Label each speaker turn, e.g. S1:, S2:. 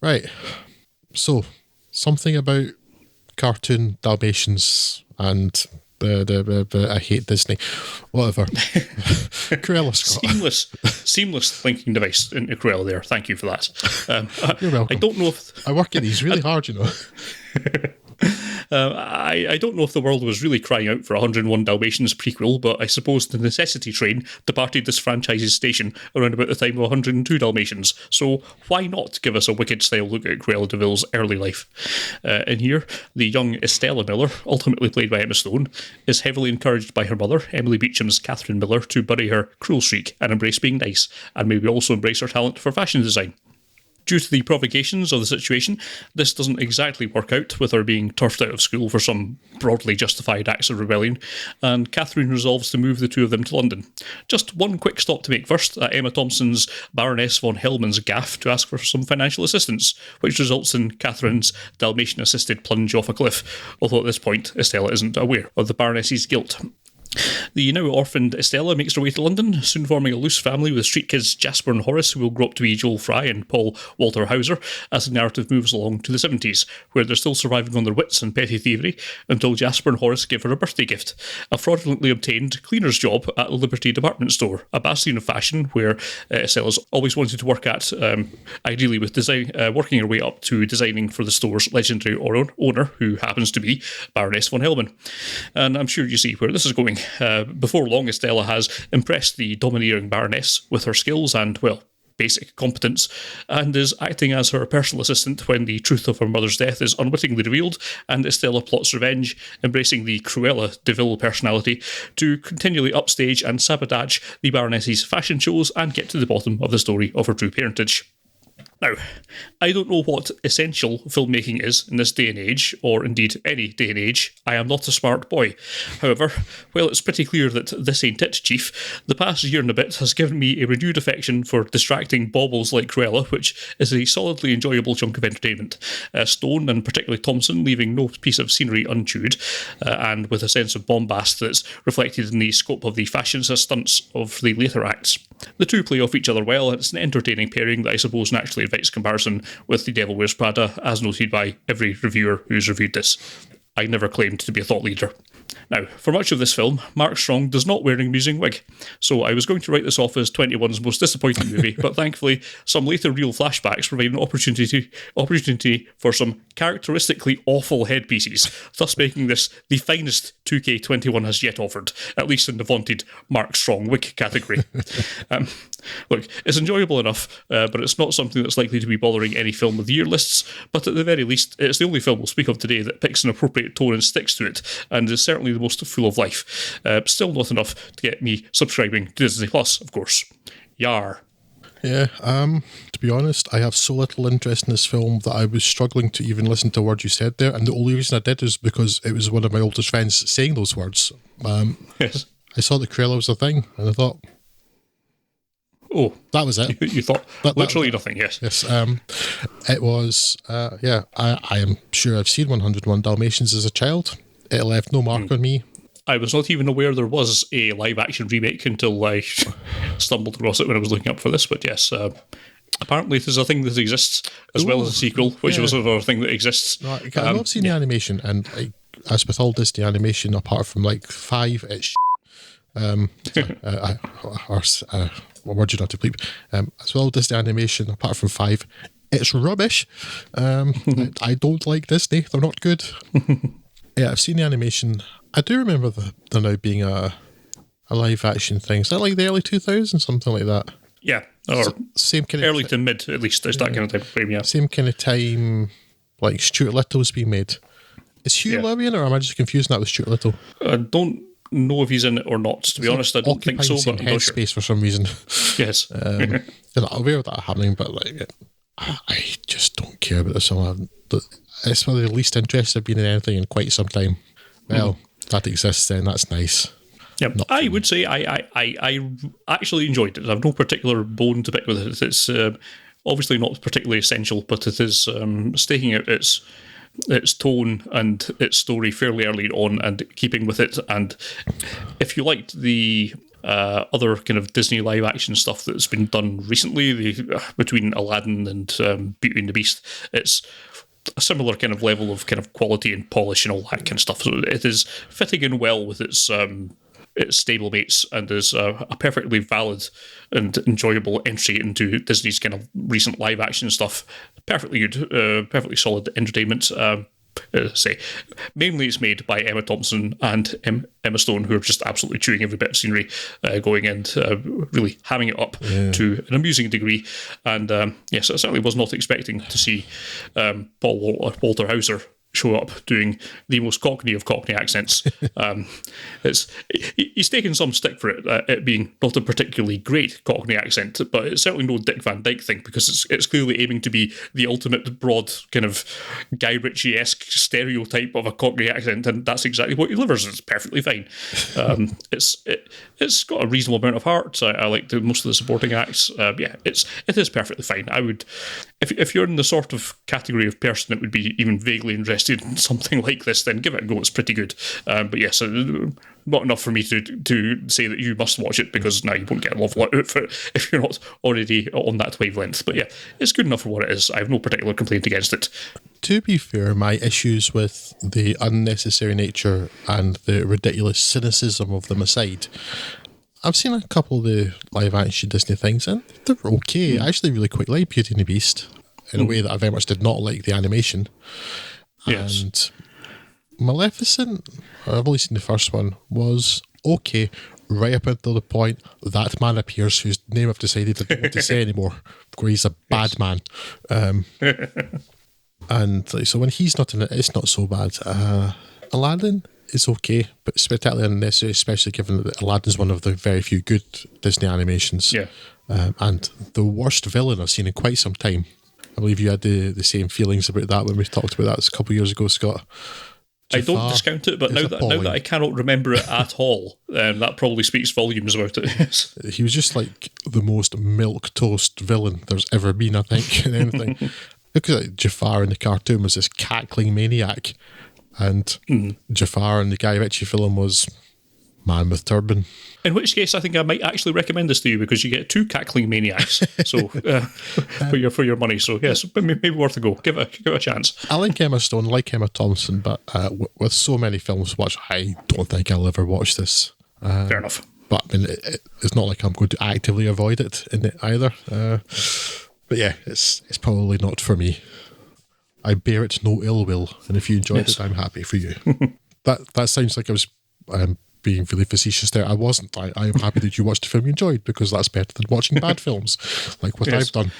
S1: Right. So, something about cartoon Dalmatians and the I hate Disney. Whatever. Cruella Scott.
S2: Seamless linking device into Cruella there. Thank you for that.
S1: You're welcome.
S2: I don't know if...
S1: I work at these really hard, you know.
S2: I don't know if the world was really crying out for a 101 Dalmatians prequel, but I suppose the necessity train departed this franchise's station around about the time of 102 Dalmatians, so why not give us a Wicked-style look at Cruella de Vil's early life? In here, the young Estella Miller, ultimately played by Emma Stone, is heavily encouraged by her mother, Emily Beecham's Catherine Miller, to bury her cruel streak and embrace being nice, and maybe also embrace her talent for fashion design. Due to the provocations of the situation, this doesn't exactly work out, with her being turfed out of school for some broadly justified acts of rebellion, and Catherine resolves to move the two of them to London. Just one quick stop to make first at Emma Thompson's Baroness von Hellman's gaff to ask for some financial assistance, which results in Catherine's Dalmatian-assisted plunge off a cliff, although at this point Estella isn't aware of the Baroness's guilt. The now orphaned Estella makes her way to London, soon forming a loose family with street kids Jasper and Horace, who will grow up to be Joel Fry and Paul Walter Hauser, as the narrative moves along to the 70s, where they're still surviving on their wits and petty thievery, until Jasper and Horace give her a birthday gift, a fraudulently obtained cleaner's job at a Liberty department store, a bastion of fashion where Estella's always wanted to work at, ideally with design, working her way up to designing for the store's legendary owner, who happens to be Baroness von Hellman. And I'm sure you see where this is going. Before long, Estella has impressed the domineering Baroness with her skills and, well, basic competence, and is acting as her personal assistant when the truth of her mother's death is unwittingly revealed, and Estella plots revenge, embracing the Cruella de Vil personality to continually upstage and sabotage the Baroness's fashion shows and get to the bottom of the story of her true parentage. Now, I don't know what essential filmmaking is in this day and age, or indeed any day and age. I am not a smart boy. However, while it's pretty clear that this ain't it, Chief, the past year and a bit has given me a renewed affection for distracting baubles like Cruella, which is a solidly enjoyable chunk of entertainment. Stone, and particularly Thompson, leaving no piece of scenery unchewed, and with a sense of bombast that's reflected in the scope of the fashionista stunts of the later acts. The two play off each other well, and it's an entertaining pairing that I suppose naturally invites comparison with The Devil Wears Prada, as noted by every reviewer who's reviewed this. I never claimed to be a thought leader. Now, for much of this film, Mark Strong does not wear an amusing wig, so I was going to write this off as 21's most disappointing movie, but thankfully, some later real flashbacks provide an opportunity for some characteristically awful headpieces, thus making this the finest 2K21 has yet offered, at least in the vaunted Mark Strong wig category. Look, it's enjoyable enough, but it's not something that's likely to be bothering any film of the year lists, but at the very least, it's the only film we'll speak of today that picks an appropriate tone and sticks to it, and is certainly the most full of life. Still not enough to get me subscribing to Disney Plus, of course. Yar.
S1: Yeah, to be honest, I have so little interest in this film that I was struggling to even listen to a word you said there, and the only reason I did is because it was one of my oldest friends saying those words.
S2: Yes.
S1: I saw that Cruella was a thing, and I thought,
S2: oh,
S1: that was it.
S2: You thought literally nothing, yes.
S1: Yes, it was, yeah, I am sure I've seen 101 Dalmatians as a child. It left no mark on me.
S2: I was not even aware there was a live-action remake until I stumbled across it when I was looking up for this, but yes, apparently it is a thing that exists, as well as a sequel, which was another thing that exists.
S1: Right, I've not seen the animation, and as with all Disney animation, apart from like 5, it's what word you not to bleep. As well as Disney animation, apart from 5, it's rubbish. I don't like Disney; they're not good. Yeah, I've seen the animation. I do remember there now being a live action thing. Is that like the early 2000s, something like that?
S2: Yeah, or
S1: same kind
S2: early to mid, at least. There's that kind of time frame. Yeah,
S1: same kind of time. Like Stuart Little's being made. Is Hugh Laurie in it, or am I just confusing that with Stuart Little?
S2: I don't know if he's in it or not. To be honest, I don't think so. But I'm not sure.
S1: Space for some reason.
S2: Yes,
S1: I'm aware of that happening, but like, I just don't care about this film. It's one of the least interested I've been in anything in quite some time. Well, that exists then. That's nice.
S2: Yeah, I would say I actually enjoyed it. I have no particular bone to pick with it. It's obviously not particularly essential, but it is staking out its tone and its story fairly early on and keeping with it. And if you liked the other kind of Disney live action stuff that's been done recently, between Aladdin and Beauty and the Beast, it's a similar kind of level of kind of quality and polish and all that kind of stuff. So it is fitting in well with its stablemates, and is a perfectly valid and enjoyable entry into Disney's kind of recent live action stuff. Perfectly good, perfectly solid entertainment. Say, mainly it's made by Emma Thompson and Emma Stone, who are just absolutely chewing every bit of scenery, going and really hamming it up to an amusing degree. And yes, I certainly was not expecting to see Paul Walter Hauser show up doing the most Cockney of Cockney accents. He's taken some stick for it being not a particularly great Cockney accent, but it's certainly no Dick Van Dyke thing, because it's clearly aiming to be the ultimate broad kind of Guy Ritchie-esque stereotype of a Cockney accent, and that's exactly what he delivers. It's perfectly fine. It's got a reasonable amount of heart. I like most of the supporting acts. It is perfectly fine. I would, if you're in the sort of category of person that would be even vaguely interested in something like this, then give it a go. It's pretty good. But yes, not enough for me to say that you must watch it, because now you won't get an awful lot out of it if you're not already on that wavelength. But yeah, it's good enough for what it is. I have no particular complaint against it.
S1: To be fair, my issues with the unnecessary nature and the ridiculous cynicism of them aside, I've seen a couple of the live action Disney things, and they're okay. I actually really quite like Beauty and the Beast in a way that I very much did not like the animation.
S2: Yes.
S1: And Maleficent, I've only seen the first one, was okay right up until the point that man appears, whose name I've decided I don't want to say anymore, where he's a bad man. And so when he's not in it, it's not so bad. Aladdin is okay, but it's spectacularly unnecessary, especially given that Aladdin's one of the very few good Disney animations.
S2: Yeah.
S1: And the worst villain I've seen in quite some time. I believe you had the same feelings about that when we talked about that a couple of years ago, Scott.
S2: I don't discount it, but now that I cannot remember it at all, that probably speaks volumes about it.
S1: He was just like the most milquetoast villain there's ever been, I think, in anything. Because like Jafar in the cartoon was this cackling maniac, and Jafar in the Guy Ritchie film was man with turban.
S2: In which case, I think I might actually recommend this to you, because you get two cackling maniacs. So for your money. So yes, maybe worth a go. Give it a chance.
S1: I like Emma Stone, like Emma Thompson, but with so many films to watch, I don't think I'll ever watch this.
S2: Fair enough.
S1: But I mean, it's not like I'm going to actively avoid it in it either. But yeah, it's probably not for me. I bear it no ill will, and if you enjoyed it, I'm happy for you. That sounds like I was being really facetious there. I wasn't. I am happy that you watched a film you enjoyed, because that's better than watching bad films, like what I've done.